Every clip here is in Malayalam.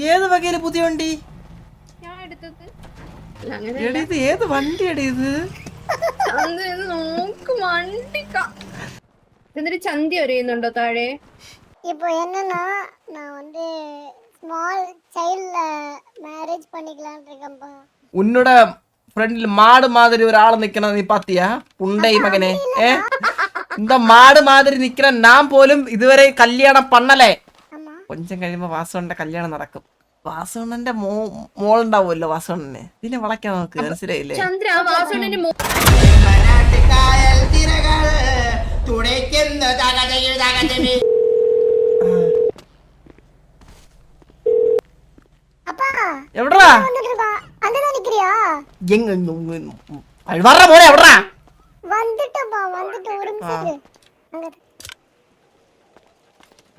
ഏത് വകയില് പുതിയ വണ്ടി? ഇത് ഏത് വണ്ടിയാടി ഇത്? എന്നിട്ട് ചന്തി ഒരയുന്നുണ്ടോ താഴെ? இப்போ என்னன்னா நான் வந்து ஸ்மால் சைல்ட் மேரேஜ் பண்ணிக்கலாம்னு இருக்கேன்ப்பா. உன்னோட ஃப்ரெண்ட்ல மாடு மாதிரி ஒரு ஆள் நிக்கணும் நீ பாத்தியா? புண்டை மகனே. இந்த மாடு மாதிரி நிக்கிற நான் போലും ഇതുവരെ കല്യാണം പണ്ണലേ. കൊഞ്ചം കഴിയുമ്പോ വാസവണ്ണന്റെ കല്യാണം നടക്കും. വാസവണ്ണന്റെ മോളുണ്ടാവുമല്ലോ വാസവണ്ണന്. ഇതിനെ വളയ്ക്കാൻ നോക്ക്, മനസ്സിലായില്ലേ? ചന്ദ്ര വാസവണ്ണന്റെ എവിടാ அங்கதான் நிக்கிறியா? வர்ற போறே எവിടാ? வந்துட்டப்பா, வந்துட்டு ஒரு நிமிஷம் அங்க.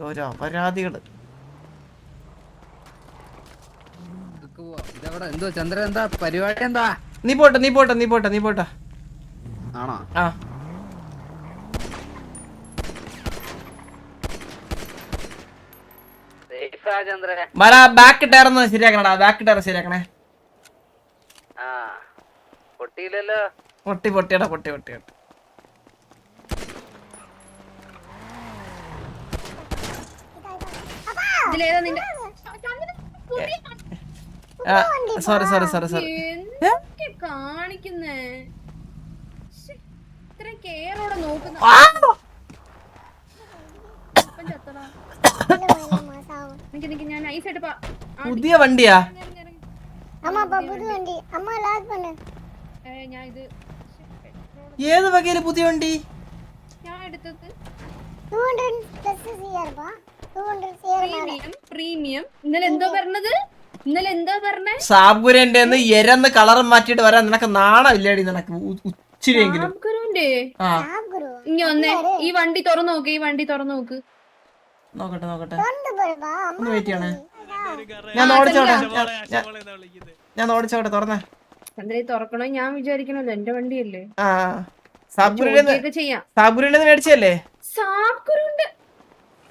ഓരോ അപരാധികള്. ഇതെവിടെ എന്തോ ചന്ദ്ര എന്താ പരിപാടി? എന്താ നീ പോട്ടെ ആണോ? ആ ബാക്ക് ടയർ ഒന്ന് ശരിയാക്കണടാ, ബാക്ക് ടയർ ശരിയാക്കണേ. പൊട്ടിയില്ലല്ലോ. പൊട്ടിയടാ. സോറി കാണിക്കുന്നേ ഇത്ര കെയറോടെ നോക്കുന്ന ഞാൻ നൈസായിട്ട് പുതിയ വണ്ടിയാ? ஆமாப்பா புது வண்டி. அம்மா லாக் பண்ணு. ഞാൻ ഇത് ഏത് വകയില് പുതിയ വണ്ടി? ഞാൻ എടുത്തത് 200 പ്ലസ് സിആർ പാ. 200 സിആർ പ്രീമിയം. ഇന്നലെ എന്തോ പറഞ്ഞേ? സാബുരന്റെ എരന്ന് കളർ മാറ്റിട്ട് വരാൻ നിനക്ക് നാണമില്ലേടി? നിനക്ക് ഉച്ചിരിയെങ്കിലും ഇനി ഒന്നേ ഈ വണ്ടി തുറന്നു നോക്ക്. നോക്കട്ടെ வந்து போறப்பா. ഒന്ന് വെയിറ്റ് ചെയ്യണേ. ഞാൻ ഓടിച്ചോട്ടെ തുറന്നേ. ചന്ദ്രയെ തുറക്കണോ? ഞാൻ വിചാരിക്കണല്ലോ എന്റെ വണ്ടിയല്ലേ. സാബുരന്റെ മേടിച്ചല്ലേ? സാബുരുണ്ട്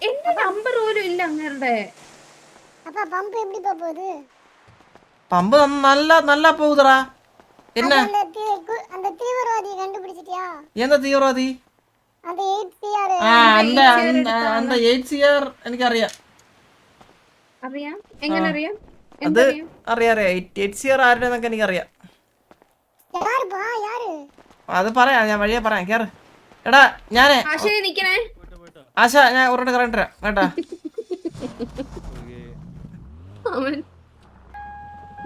എന്റെ നമ്പർ പോലും ഇല്ല അങ്ങേരുടെ. அப்பா பம்ப் எப்படி போகுது? പമ്പ് നല്ല പോവുതറാ. என்ன அந்த தீவிரவாதியை கண்டுபிடிச்சிட்டியா? എന്താ തീവ്രവാദി? அந்த 8CR. அந்த 8CR എനിക്കറിയാം. എങ്ങനെ അറിയാം? അത് അറിയാം 8CR ആരുടെന്നൊക്കെ എനിക്കറിയാം. അത് പറയാം, ഞാൻ വഴിയെ പറയാം. കേറ്. എടാ ഞാനേ ആശ, ഞാൻ ഒരെണ്ണം കറണ്ട് കേട്ടാ.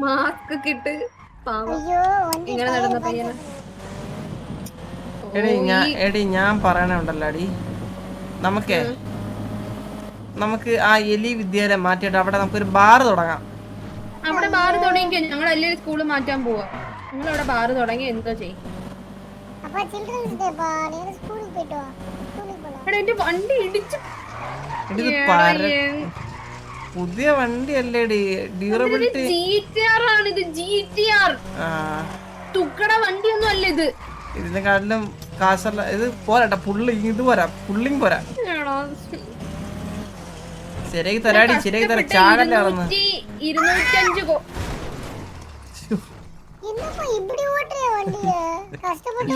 മാസ്ക് കിട്ട് ഇങ്ങനെ നടന്ന പയ്യന. എടി ഞാൻ പറയണുണ്ടല്ലോ അടി, നമുക്ക് ആ എലി വിദ്യാലയം മാറ്റിയിട്ട് അവിടെ നമുക്കൊരു ബാർ തുടങ്ങാം. അവിടെ ബാർ തുടങ്ങിക്കോ. ഞങ്ങൾ എല്ലാവരും സ്കൂളിൽ മാറ്റാൻ പോവാ. നിങ്ങൾ അവിടെ ബാർ തുടങ്ങി എന്തോ ചെയ്യും? എന്റെ വണ്ടി ഇടിച്ചു. പുതിയ വണ്ടി അല്ലേടി, ഡ്യൂറബിലിറ്റി ആണ് ഇത്. GTR തുക്കട വണ്ടിയൊന്നും അല്ല ഇത്. ഇതിനെക്കാട്ടിലും കാശല്ല ഇത്. പോരാട്ടാ പുള്ളിങ്, ഇത് പോരാ, പുള്ളിങ് പോരാ. ശരിയാക്കി തരാടി, ശരിയാക്കി തരാം. ചാടല്ലേ നടന്ന്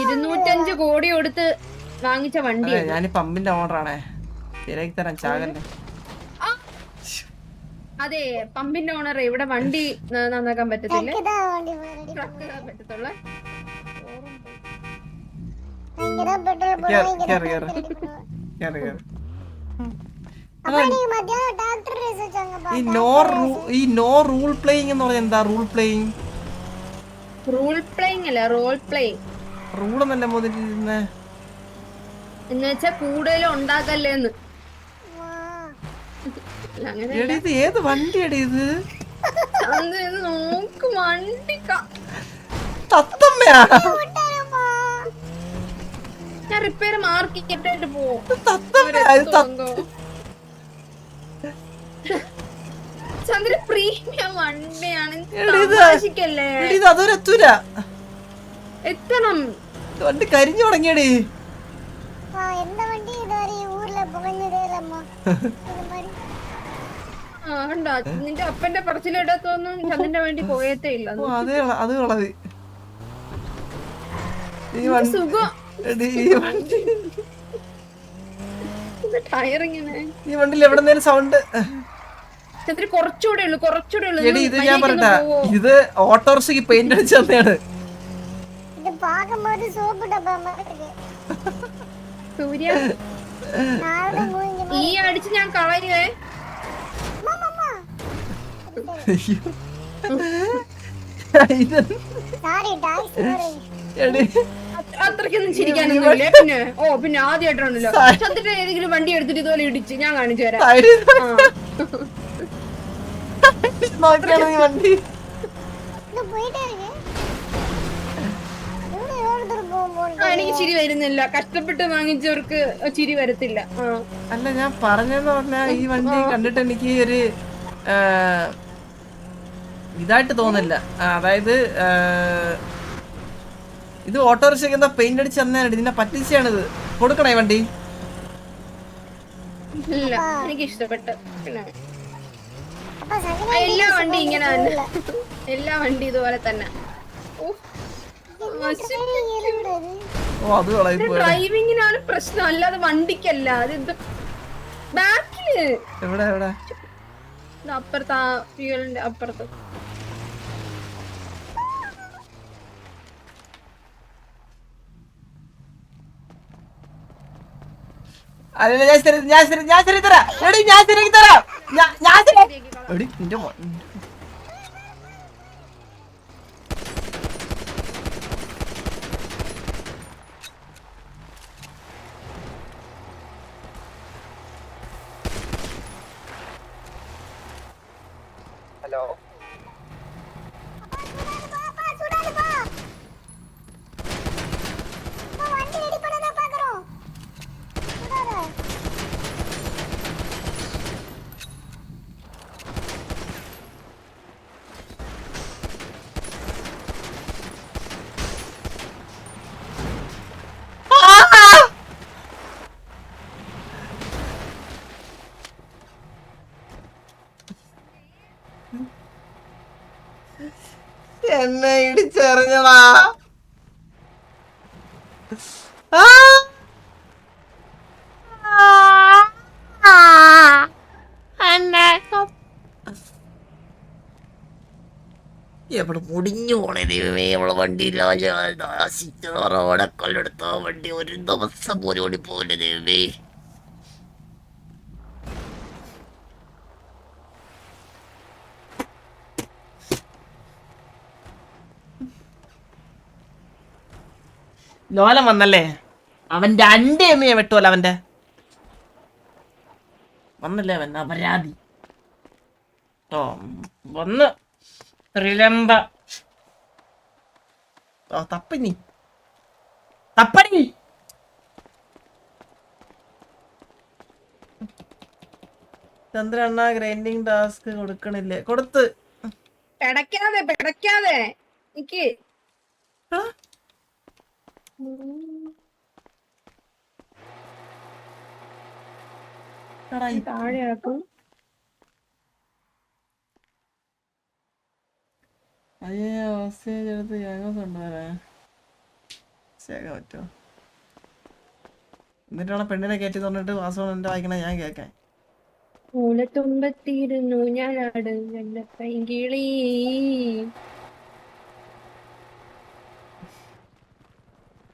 205 കോടി കൊടുത്ത് വാങ്ങിച്ച വണ്ടി. ഞാൻ പമ്പിന്റെ ഓണറാണേ, ശരിയാക്കി തരാം. ചാകല്ലേ. അതെ, പമ്പിന്റെ ഓണർ. ഇവിടെ വണ്ടി നന്നാക്കാൻ പറ്റത്തില്ല, പറ്റത്തുള്ള. ഈ നോ റൂൾ പ്ലേയിങ് എന്ന് പറഞ്ഞാൽ എന്താ? റൂൾ പ്ലേയിങ് അല്ല, റോൾ പ്ലേയിങ്. റൂൾ എന്നല്ല മോദിരുന്നേ എന്ന് വെച്ചാ കൂടുതലും ഉണ്ടാക്കല്ലേന്ന്. ഇത് ഏത് വണ്ടിയാടി ഇത്? നോക്ക് വണ്ടി തത്തമ്മയാണ്. ഞാൻ റിപ്പയർ മാർക്കിട്ടായിട്ട് പോവും. ചന്ദ്ര പ്രീമിയം വണ്ടിയാണ്. എത്തണം. വണ്ടി കരിഞ്ഞു തുടങ്ങിയടി. ആ കണ്ടോ നിന്റെ അപ്പന്റെ പറച്ചിലിടത്തൊന്നും ചന്ദ്രന്റെ വേണ്ടി പോയത്തേ ഇല്ല ഓ അത് കളത് ഈ വണ്ടി സുഖം എടി, ടയറിങ്ങനെ ഈ വണ്ടിയിൽ എവിടെന്നേലും സൗണ്ട്. ചന്ദ്ര കുറച്ചുകൂടെ ഉള്ളു എടി ഇത് ഞാൻ പറയട്ടാ, ഇത് ഓട്ടോറിക്ഷയ്ക്ക് പെയിന്റ് അടിച്ചു തന്നെയാണ്. ഇത് പാകുம்போது സോപ്പ് ഡബ്ബ മാതിരി സൂര്യ നാളെ മൂഞ്ചി ഈ അടിച്ച് ഞാൻ കളയുവേ. ഇത് സാരി ഡാൻസ് പറയ് എടി അത്രയ്ക്കൊന്നും ചിരിക്കാനൊന്നും ഇല്ലേ. പിന്നെ ആദ്യമായിട്ടാണല്ലോ ചന്ദ്രന്റെ ഏതെങ്കിലും വണ്ടി എടുത്തിട്ട് ഇതുപോലെ ഇടിച്ച് ഞാൻ കാണിച്ചു തരാം. നോക്കിയാണ് ഈ വണ്ടി. ഇത് പോയിട്ടേ ഇരിക്ക്. ഇവിടെ എവിടെ പോകുമ്പോൾ എനിക്ക് ചിരി വരുന്നില്ല. കഷ്ടപ്പെട്ട് വാങ്ങിച്ചവർക്ക് ചിരി വരത്തില്ല. അല്ല ഞാൻ പറഞ്ഞെന്ന് പറഞ്ഞാ ഈ വണ്ടി കണ്ടിട്ട് എനിക്ക് ഒരു ഇതായിട്ട് തോന്നില്ല. അതായത് ഇത് ഓട്ടോറിക്ഷയ്ക്ക് എന്താ പെയിന്റ് അടിച്ച് തന്നെയാണ്. ഇതിനെ പറ്റിച്ചാണിത്. കൊടുക്കണേ വണ്ടി. ഇല്ല എനിക്ക് ഇഷ്ടപ്പെട്ടു. പിന്നെ അപ്പൊ സകല എല്ലാ വണ്ടി ഇങ്ങനെ തന്നെ. എല്ലാ വണ്ടി ഇതുപോലെ തന്നെ. ഓ അത് കളയി പോയി. ഡ്രൈവിങ്ങിനാണ് പ്രശ്നം, അല്ലാതെ വണ്ടിക്കല്ല. അത് ബാക്കില് എവിടെ എവിടെ അപ്പുറത്ത് ആ ഫ്യൂവലിന്റെ അപ്പുറത്ത്. അല്ല ഞാൻ ശരി തരാം. എടി ഞാൻ ശരിയാക്കി തരാം. എടി നിന്റെ ഹലോ വണ്ടി റെഡി பண்ணதா பாக்குறோம் சுடாத എന്നെ ഇടിച്ചെറിഞ്ഞടാ. എവിടെ മുടിഞ്ഞു പോണേ ദൈവമേ. അവളെ വണ്ടിയില്ല റോഡക്കൊല്ലെടുത്ത വണ്ടി ഒരു ദിവസം പോലും ഓടിപ്പോലെ ദൈവമേ. ലോലം വന്നല്ലേ. അവന്റെ അന്റെ അമ്മയെ വെട്ടുമല്ലോ. അവന്റെ വന്നല്ലേ അവൻ അപരാധി. ഓ വന്ന് റിലംബ. ഓ തപ്പനി തപ്പനി. ചന്ദ്ര അണ്ണ ഗ്രൈൻഡിങ് ടാസ്ക് കൊടുക്കണില്ലേ? കൊടുത്ത് പെടക്കാതെ എനിക്ക് താഴെ ആക്കും. അയ്യോ അവസ്ഥയെടുത്ത് ഞങ്ങൾക്ക് കൊണ്ടുവരാൻ ശേഖം പറ്റുമോ? എന്നിട്ടാണ് പെണ്ണിനെ കയറ്റി തന്നിട്ട് വാസവൻ എന്റെ വായിക്കണ ഞാൻ കേൾക്കാൻ. മൂലത്തുമ്പത്തിരുന്നു ഞാനാട് എന്റെ പൈകിളി.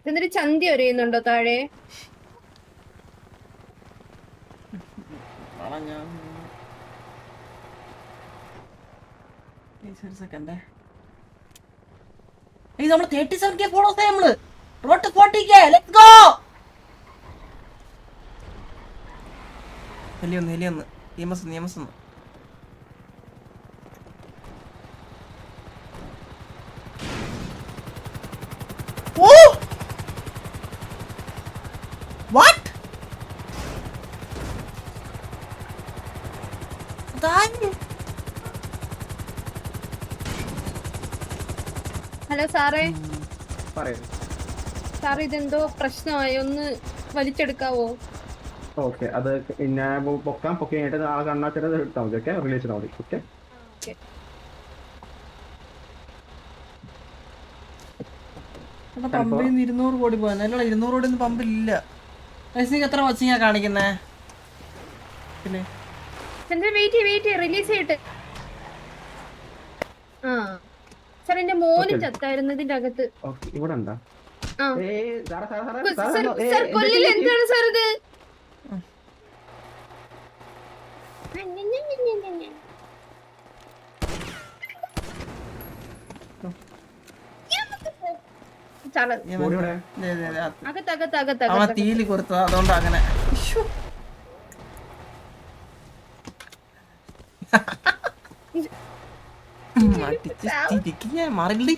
എന്നിട്ട് ചന്തി ഒരയുന്നുണ്ടോ താഴെ? സെക്കൻഡ് നമ്മള് 37K ഫോളോസ് നമ്മള് റോട്ട് 40K. Let's go. ഹെലിയൊന്ന് നിയമസ് ഓ വാട്ട് ഹലോ സാറേ. പറയൂ. സാർ ഇതെന്തോ പ്രശ്നമായി, ഒന്ന് വലിച്ചെടുക്കാവോ? ഓക്കെ അത് ഞാൻ പൊക്കാം പൊക്കി കഴിഞ്ഞിട്ട് ആളെ കണ്ണാച്ചിട്ട് എടുത്താൽ മതി. ഓക്കെ റിലീസ് ചെയ്താൽ മതി. ഓക്കെ പമ്പിൽ നിന്ന് 200 കോടി പോയാ 200 കോടി ഒന്നും പമ്പിലില്ല. നീക്ക് എത്ര വാച്ചിങ്ങാ കാണിക്കുന്നേ? പിന്നെ വെയിറ്റ് റിലീസ് ചെയ്യട്ടെ. ആ സാർ എന്റെ മോനും ചത്തായിരുന്നു ഇതിന്റെ അകത്ത്. ഇവിടെ ഉണ്ടാ ആ സാർ കൊല്ലില്ല. എന്താണ് സാർ ഇത്? അവൻ തീലി കൊടുത്തത് അതുകൊണ്ട് അങ്ങനെ. മാറില്ലേ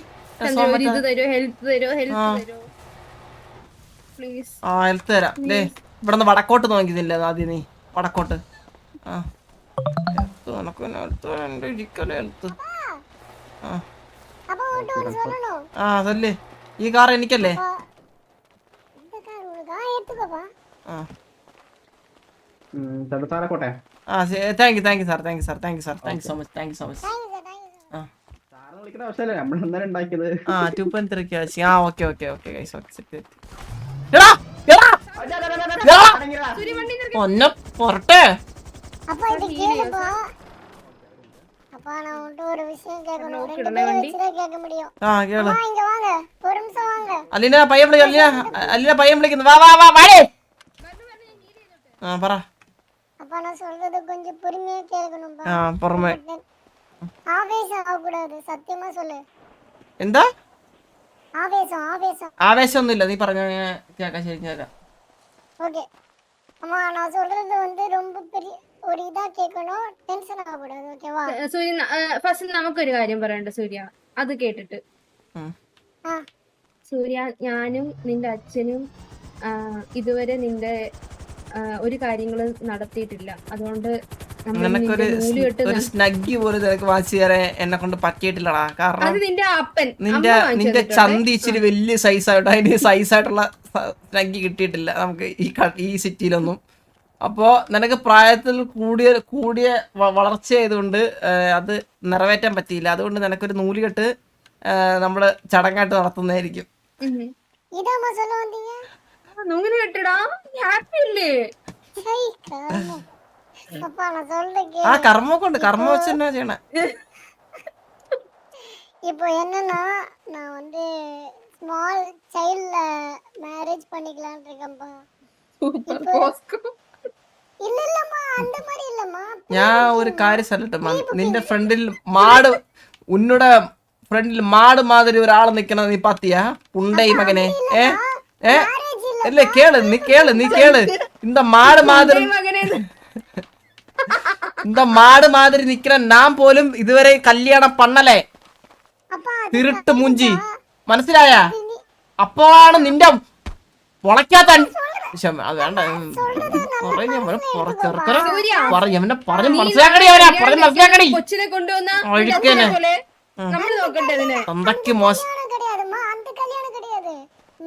ഹെൽത്ത് തരാം. ദേ ഇവിടെ നിന്ന് വടക്കോട്ട് നോക്കിയതില്ല ആദ്യം. നീ വടക്കോട്ട് അതല്ലേ ഈ കാർ എനിക്കല്ലേ? സാറേ thank you sir. So much. സാറിനെ വിളിക്കുന്ന ആവശ്യമല്ലേ, നമ്മൾ ഇന്നലെ ഉണ്ടാക്കിയത്. 2.3 കാശ്. ഓക്കെ ഒന്നെ പൊറട്ടെ. அப்பா இது கேளுப்பா. அப்பா நான் உன்கிட்ட ஒரு விஷயம் கேட்கணும். ரெண்டு பேரும் வச்சு தான் கேட்க முடியும். கேளு. அம்மா இங்க வாங்க. ஒரு நிமிஷம் வாங்க. അലീന പയ്യൻ വിളിക്കുന്നു. വാ വാടേ. പറ. அப்பா நான் சொல்றது கொஞ்சம் பொறுமையா கேட்கணும்பா. பொறுமை. ஆவேசம் ஆக கூடாது. சத்தியமா சொல்லு. എന്താ? ஆவேசம் ഒന്നുമില്ല. നീ പറഞ്ഞ കേൾക്കാം. ശരി കേൾക്കാം. ஓகே. அம்மா நான் சொல்றது வந்து ரொம்ப பெரிய ഒരു ഇതാ കേൾക്കണോ. ടെൻഷൻ ആക കൂടാது. ഓക്കേവാ? സൂര്യ ഫസ്റ്റ് നമുക്കൊരു കാര്യം പറയണ്ട സൂര്യ. അത് കേട്ടിട്ട് സൂര്യ, ഞാനും നിന്റെ അച്ഛനും ഇതുവരെ നിന്റെ ഒരു കാര്യങ്ങളും നടത്തിയിട്ടില്ല. അതുകൊണ്ട് ഒരു സ്നഗ്ഗി പോലും നിനക്ക് വാച്ച് ചെയ്യാൻ എന്നെ കൊണ്ട് പറ്റിയിട്ടില്ലടാ. കാരണം നിന്റെ ചന്തി ഇച്ചിരി വലിയ സൈസായിട്ട് അതിന് സൈസായിട്ടുള്ള സ്നഗ്ഗി കിട്ടിയിട്ടില്ല നമുക്ക് ഈ സിറ്റിയിലൊന്നും. അപ്പോൾ നിനക്ക് പ്രായത്തിൽ കൂടിയ വളർച്ച ആയതുകൊണ്ട് അത് നിറവേറ്റാൻ പറ്റിയില്ല. അതുകൊണ്ട് നിനക്കൊരു നൂലുകെട്ട് നമ്മള് ചടങ്ങായിട്ട് നടത്തുന്നതായിരിക്കും. കർമ്മൊക്കെ ഉണ്ട്. കർമ്മ വെച്ച് എന്നാ ചെയ്യണേ? இப்போ என்னன்னா நான் வந்து ஸ்மால் சைல்ட்ல மேரேஜ் பண்ணிக்கலாம்னு இருக்கேன்ப்பா. இல்லம்மா அந்த மாதிரி இல்லம்மா. ഞാൻ ഒരു കാര്യം சொல்லட்டுமா? നിന്റെ ഫ്രണ്ടിൽ ഉന്നോட ഫ്രണ്ടിൽ മാട് മാതിരി ഒരാൾ നിക്കണത് നീ പാത്തിയാ? പുണ്ടൈ മകനെ. இல்ல கேளு. நீ கேளு. இந்த மாடு மாதிரி நிக்கிற நான் போലും ഇതുവരെ കല്യാണം പണ്ണലേ. തിരുട്ട് മൂഞ്ചി. മനസ്സിലായാ? അപ്പോഴാണ് നിന്റെ പൊളക്കാത്ത വേണ്ട മനസ്സിലാക്കടി. കൊച്ചിനെ കൊണ്ടുവന്ന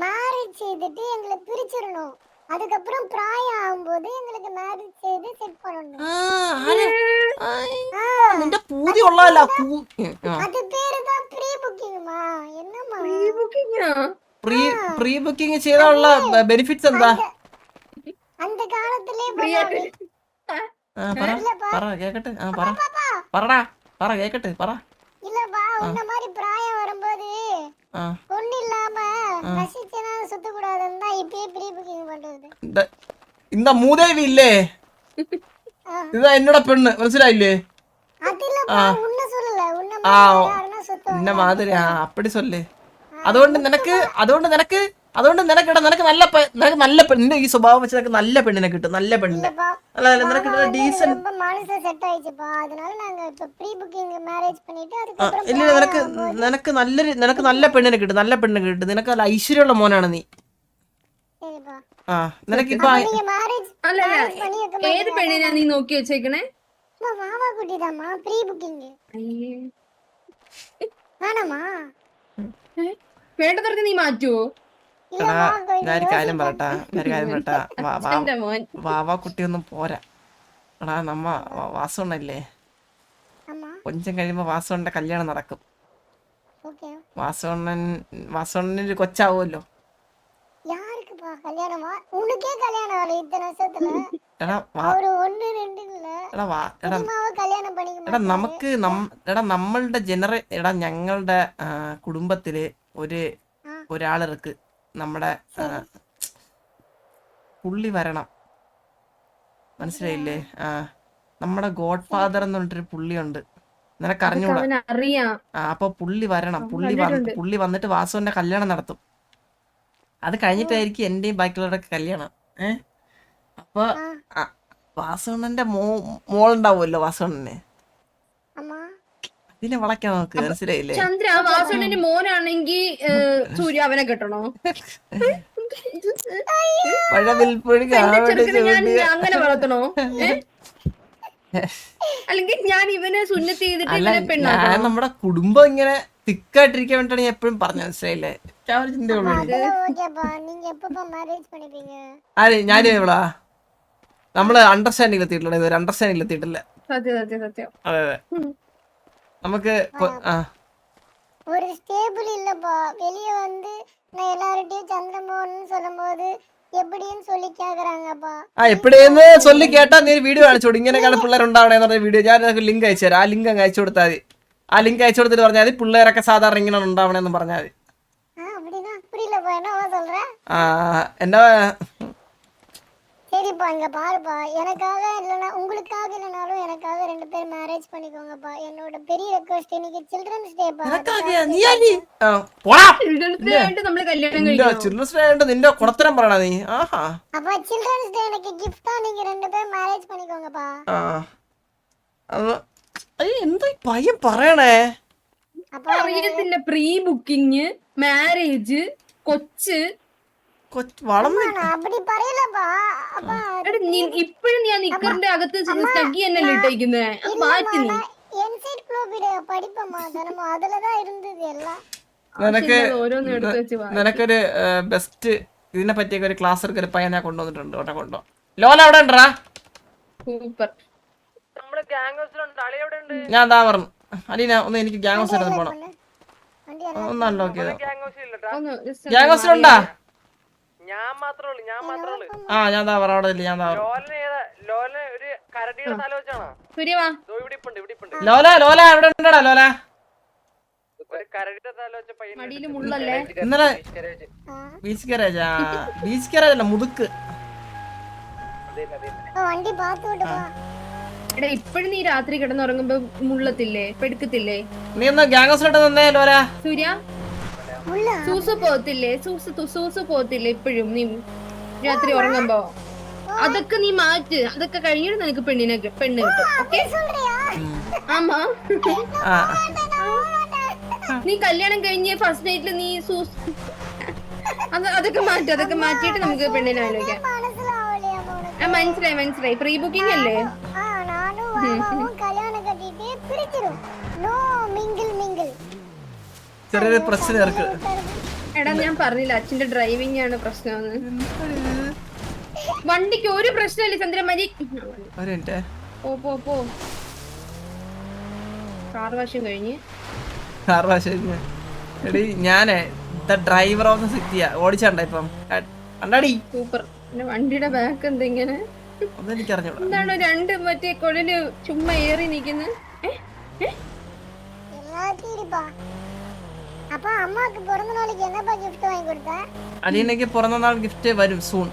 மேரேஜ் செய்துட்டு எங்களை பிரிச்சிரணும். அதுக்கப்புறம் பிராயம் ஆகும்போது எங்களுக்கு மேரேஜ் செய்து செட் பண்ணணும். നിന്റെ പൂതി ഉള്ളതല്ല. அது பேரு தான் ப்ரீ புக்கிங்மா. என்னம்மா പ്രീ ബുക്കിംഗ് ചെയ്താലുള്ള ബെനിഫിറ്റ്സ് എന്താ? அந்த காலத்திலே പറ കേക്കട്ടെ. പറ കേക്കട്ടെ. இல்லப்பா இந்த மாதிரி பிராயம் வரும்போது பொண்ணு இல்லாம ரசிச்சனா சுத்த கூடாதுன்னு தான் இப்பயே ப்ரீ புக்கிங் பண்றது. இந்த மூதேவி இல்லே இதான் என்னோட பெண்ணு. മനസ്സിലായില്ലേ? அதில்லப்பா உன்ன சொல்லல. உன்ன மாதிரி அப்படி சொல்லு. അതുകൊണ്ട് നിനക്ക് നല്ല പെണ്ണിന്റെ ഈ സ്വഭാവം വെച്ച് നിനക്ക് നല്ല പെണ്ണിനെ കിട്ടും. നല്ല പെണ്ണിനെ അല്ല നിനക്ക് ഡീസന്റ്. ഇല്ല നിനക്ക് നല്ല പെണ്ണിനെ കിട്ടും. നിനക്ക് നല്ല ഐശ്വര്യമുള്ള മോനാണ് നീ. നിനക്കിപ്പോ ഏത് പെണ്ണിനാ നീ നോക്കി വെച്ചേക്കണേ? വേണ്ടതർക്ക് നീ മാറ്റുവോ? എടാ ഞാനൊരു കാര്യം പറയട്ടാ എന്റെ മോൻ വാവാ കുട്ടിയൊന്നും പോരാ. എടാ നമ്മ വാസുണ്ണല്ലേ, ஆமா കൊഞ്ചം കഴിയുമ്പോ വാസുണ്ണന്റെ കല്യാണം നടക്കും. ஓகே വാസുണ്ണനൊരു കൊച്ചാവുമല്ലോ. யாருக்குப்பா கல்யாணமா? உனக்கே கல்யாணம் ஆகல இத்தனை வருஷத்துல. എടാ அவரு 1 2 இல்ல சினிமாவை கல்யாணம் பண்ணிக்க എടാ மாட்டாரு. നമുക്ക് നമ്മളുടെ എടാ ഞങ്ങളുടെ കുടുംബത്തില് ഒരാളിറക്ക് നമ്മുടെ പുള്ളി വരണം, മനസ്സിലായില്ലേ? നമ്മുടെ ഗോഡ് ഫാദർ എന്ന് പറഞ്ഞിട്ടൊരു പുള്ളിയുണ്ട്, നിനക്കറിഞ്ഞൂടാ? അറിയാം. അപ്പൊ പുള്ളി വരണം. പുള്ളി വന്നിട്ട് വാസുവിന്റെ കല്യാണം നടത്തും. അത് കഴിഞ്ഞിട്ടായിരിക്കും എന്റെയും ബാക്കിയുള്ളവരുടെ കല്യാണം. അപ്പൊ വാസുണ്ണന്റെ മോളുണ്ടാവുമല്ലോ, വാസുണ്ണന് അതിനെ വളയ്ക്കാൻ നോക്ക്, മനസ്സിലായില്ലേ? ചന്ദ്ര വാസുണ്ണന്റെ മോനാണെങ്കിൽ സൂര്യ അവനെ കെട്ടണോ? അങ്ങനെ വളർത്തണോ? അല്ലെങ്കിൽ ഞാൻ ഇവനെ സുന്നത്ത് ചെയ്തിട്ട് ഇവനെ പെണ്ണാക്കണോ? ഞാൻ നമ്മുടെ കുടുംബം ഇങ്ങനെ തിക്കായിട്ടിരിക്കാൻ വേണ്ടിട്ടാണ് ഞാൻ എപ്പോഴും പറഞ്ഞു, മനസ്സിലായില്ലേ? ചിന്തയുള്ളൂ. ആര്? ഞാനും എവിടാ നമ്മള് അണ്ടർസ്റ്റാൻഡിംഗ് എത്തിയിട്ടില്ല, ഇതൊരു അണ്ടർസ്റ്റാൻഡിംഗ് എത്തിയിട്ടില്ല. സത്യം. അതെ നമുക്ക് ஒரு ஸ்டேபிள் இல்லப்பா. வெளிய வந்து நான் எல்லார்கிட்டயும் சந்திரமோகன் சொல்லும்போது எப்படின்னு சொல்லி கேக்குறாங்கப்பா. എപ്പോഴേന്ന് ചൊല്ലി കേട്ടാ നീ വീഡിയോ കാണിച്ചോളൂ, ഇങ്ങനെയൊക്കെയാണ് പിള്ളേരുണ്ടാവണേന്ന് പറഞ്ഞ വീഡിയോ. ഞാൻ ലിങ്ക് അയച്ചു തരാം. ആ ലിങ്ക് അങ്ങ് അയച്ചു കൊടുത്താൽ മതി. ആ ലിങ്ക് അയച്ചു കൊടുത്തിട്ട് പറഞ്ഞാൽ മതി പിള്ളേരൊക്കെ സാധാരണ ഇങ്ങനെ ഉണ്ടാവണേന്ന് പറഞ്ഞാൽ മതി. அப்படின்னா புரியலப்பா, என்னவா சொல்ற? എന്നാ சரிப்பா, இங்க பாருப்பா, எனக்காக இல்லைன்னா உங்களுக்காக இல்லைனாலும் எனக்காக 2 பேர் மேரேஜ் பண்ணிக்கோங்கப்பா. என்னோட பெரிய ரெக்வெஸ்ட். இன்னைக்கு சில்ட்ரன்ஸ் டேப்பா. ചിൽഡ്രൻസ് ഡേ ആയിട്ട് നിന്റെ കുടത്തരം പറയണ നീ. அப்பா சில்ட்ரன்ஸ் டே எனக்கு gift-ஆ நீங்க 2 பேர் மேரேஜ் பண்ணிக்கோங்கப்பா. എന്താ പയ്യൻ പറയണേ? அப்பா അറിയത്തില്ല. പ്രീ ബുക്കിംഗ്, മാരേജ്, കൊച്ച് அப்படி പറയലപ്പാ. அப்பா ഇപ്പഴും ഞാൻ നിക്കറിന്റെ അകത്ത് സ്റ്റഗി എന്നല്ലേ ഇട്ടേക്കുന്നത്? മാറ്റി നീ എൻസൈക്ലോപീഡിയ പഠിപ്പമ്മാ തനമോ, അതിലതാ ഇരുന്നത് എല്ലാം. ഓരോന്നും എടുത്ത് വെച്ച് നിനക്കൊരു ബെസ്റ്റ് ഇതിനെ പറ്റിയൊക്കെ ഒരു ക്ലാസ് എടുക്ക ഒരു പയ്യനെ കൊണ്ടുവന്നിട്ടുണ്ട്. ഓട്ടെ കൊണ്ടോ. ലോല അവിടെ ഉണ്ടാ? സൂപ്പർ. ഞാൻ എന്താ പറഞ്ഞു അലീന, ഒന്ന് എനിക്ക് ഗ്യാങ് ഹൗസ് എടുത്ത് പോണം. ഒന്ന് അൺലോക്ക് ചെയ്തോ. ഗ്യാങ് ഹൗസിലുണ്ടാ? ഞാൻ താ പറ, അവിടെ ഇല്ല. ഞാൻ താ ലോല എവിടെ ഉണ്ടടാ? ലോല ഇന്നലെ ബീച്ച് ഗാരേജ് അല്ല, മുതുക്ക്. വണ്ടി പാത്തോട്ട് പോ. എടാ ഇപ്പഴും നീ രാത്രി കിടന്നുറങ്ങുമ്പോ മുള്ളത്തില്ലേ, പെടുക്കത്തില്ലേ? നീ ഒന്ന് ഗ്യാങ് ഹൗസിലോട്ട് നിന്നേ ലോല. സൂര്യ സൂസു പോകത്തില്ലേ? സൂസു പോകത്തില്ലേ ഇപ്പഴും നീ രാത്രി ഉറങ്ങുമ്പോ? അതൊക്കെ നീ മാറ്റ്. അതൊക്കെ കഴിഞ്ഞിട്ട് നിനക്ക് പെണ്ണ് കിട്ടും. ഓക്കേ? ആമാ, നീ കല്യാണം കഴിഞ്ഞ് ഫസ്റ്റ് നൈറ്റില് നീ അതൊക്കെ മാറ്റിയിട്ട് നമുക്ക് പെണ്ണിനെ ആലോചിക്കാം. മനസ്സിലായി. പ്രീ ബുക്കിംഗ് അല്ലേ? ചെറിയൊരു പ്രശ്നം. എടാ ഞാൻ പറഞ്ഞില്ല അച്ഛന്റെ ഡ്രൈവിംഗ് ആണ് പ്രശ്നം. വണ്ടിക്ക് ഒരു പ്രശ്നമില്ല ചന്ദ്രമതി. പോ. കാർ വാഷും കഴിഞ്ഞ് എടി ഞാനേ ഡ്രൈവർ ഓഫ് ദ സിറ്റിയാ ഓടിച്ചാണ്ട ഇപ്പം. സൂപ്പർ. വണ്ടിയുടെ ബാക്ക് എന്തെങ്ങനെ എന്താണ് 2 മറ്റേ കൊഴല് ചുമ്മാ ഏറി നിക്കുന്നത്? അലീനക്ക് പിറന്നാൾ ഗിഫ്റ്റ് വരും സൂൺ.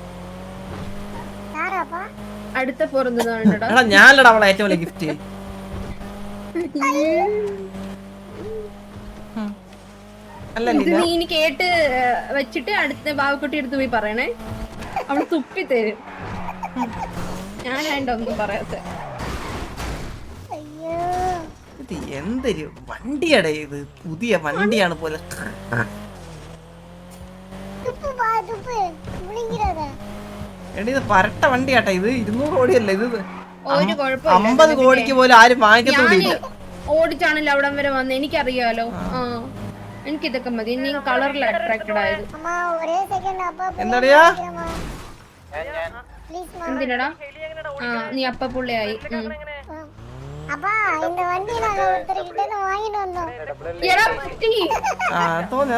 അടുത്ത പിറന്നതാണോടാ? ഞാനടാ അവളെ ഏറ്റവും വലിയ ഗിഫ്റ്റ്. ഇത് നീ ഇനി കേട്ട് വെച്ചിട്ട് അടുത്ത ബാവക്കുട്ടി എടുത്ത് പോയി പറയണേ. അവള് തുപ്പി തരും. ഞാനായിട്ടൊന്നും പറയാത്ത. എന്തൊരു വണ്ടിയാടേ ഇത്, പുതിയ വണ്ടിയാണ് പോലെ. എടി ഇത് പരട്ട വണ്ടിയാട്ടെ, ഇത് 200 കോടിയല്ലേ ഇത്. 50 കോടിക്ക് പോലും ആരും വാങ്ങിക്കത്തോടില്ല. ഓടിച്ചാണല്ലോ അവിടം വരെ വന്ന്, എനിക്കറിയാലോ. എനിക്ക് ഇതൊക്കെ മതി. നീ കളറിൽ അട്രാക്റ്റഡ് ആയത് അമ്മ ഒരേ സെക്കൻഡ് അപ്പ എന്താടിയാ പ്ലീസ് എന്തിനടാ? നീ അപ്പ പുള്ളിയായി. அப்பா இந்த வண்டி நாங்க ஒருத்தர்கிட்ட இருந்து வாங்கிட்டு வந்தோம். എടാ പറ്റി. ആ തോന്നി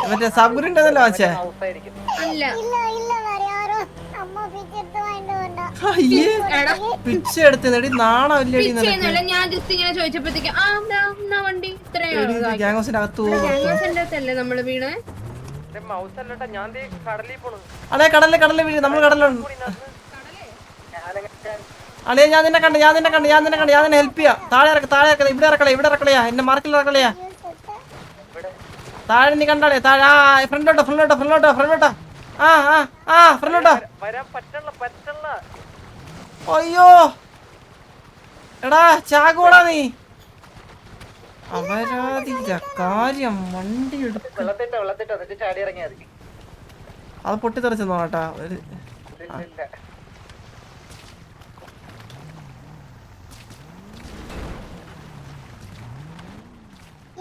മറ്റേ സബ്ഗുരിന്റെ വാച്ചേ അല്ല இல்ல இல்ல வேற யாரோ அம்மா பிச்செடுத்து வாங்கிட்டு வந்தா. അയ്യേ എടാ പിച്ച എടുത്ത് നെടി നാണമില്ലടി നിനക്ക് പിച്ചയൊന്നുമല്ല. ഞാൻ ജസ്റ്റ് ഇങ്ങനെ ചോദിച്ചപ്പോഴത്തേക്ക് എന്നാ വണ്ടി ഇത്രയും ഗ്യാങ് ഹൗസിന്റെ അകത്ത് പോകും ഗ്യാങ്സിന്റെ അടുത്തല്ലേ നമ്മള് വീണേ? അതെ കടലിൽ വീട് നമ്മൾ കടലുണ്ട് അളിയ ഞാൻ നിന്നെ കണ്ട് ഞാൻ നിന്നെ ഹെൽപ്പ് ചെയ്യാം. താഴെ ഇറക്ക ഇവിടെ ഇറക്കളയാ എന്റെ മാർക്കിൽ ഇറക്കളയാ. താഴെ നീ കണ്ടാളേ താഴെ. ആ ഫ്രണ്ടോട്ടോ ഫ്രണ്ടോട്ടോ. അയ്യോ എടാ ചാകോടാ നീ. അപരാധിച്ച കാര്യം വണ്ടി എടുക്കും. അത് പൊട്ടിത്തെറിച്ചെന്നോ കേട്ടാ.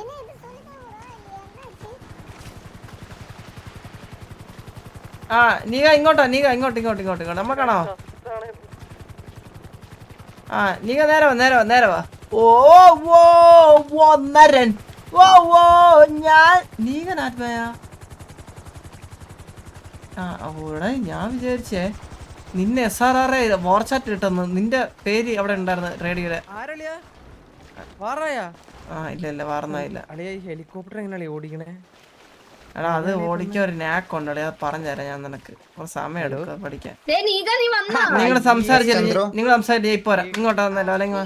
என்ன இது சொல்லிட்டாங்களா இல்ல என்னாச்சு? ആ നീക ഇങ്ങോട്ട് നമ്മ കാണോ. ആ നീക നേരെ വാ. ഓ നരൻ ഓ ഞാൻ നീകനാത്മയാ. അവിടെ ഞാൻ വിചാരിച്ചേ നിന്നെ SRR വാർച്ചാറ്റ് കിട്ടുന്നു. നിന്റെ പേര് അവിടെ ഉണ്ടായിരുന്നു റേഡിയോയില്. ആ ഇല്ല വാർന്നായില്ല. ഹെലികോപ്റ്റർ എങ്ങനെയാ ഓടിക്കണേ? എടാ അത് ഓടിക്കാൻ ഒരു നാക്കുണ്ട്. അത് പറഞ്ഞുതരാം ഞാൻ നിനക്ക്. കുറച്ച് സമയം എടുക്കുക പഠിക്കാൻ. നീ വന്നാ നിങ്ങൾ സംസാരിച്ചില്ല ഇപ്പൊ വരാം. ഇങ്ങോട്ടാ വന്നല്ലോ അല്ലെങ്കിൽ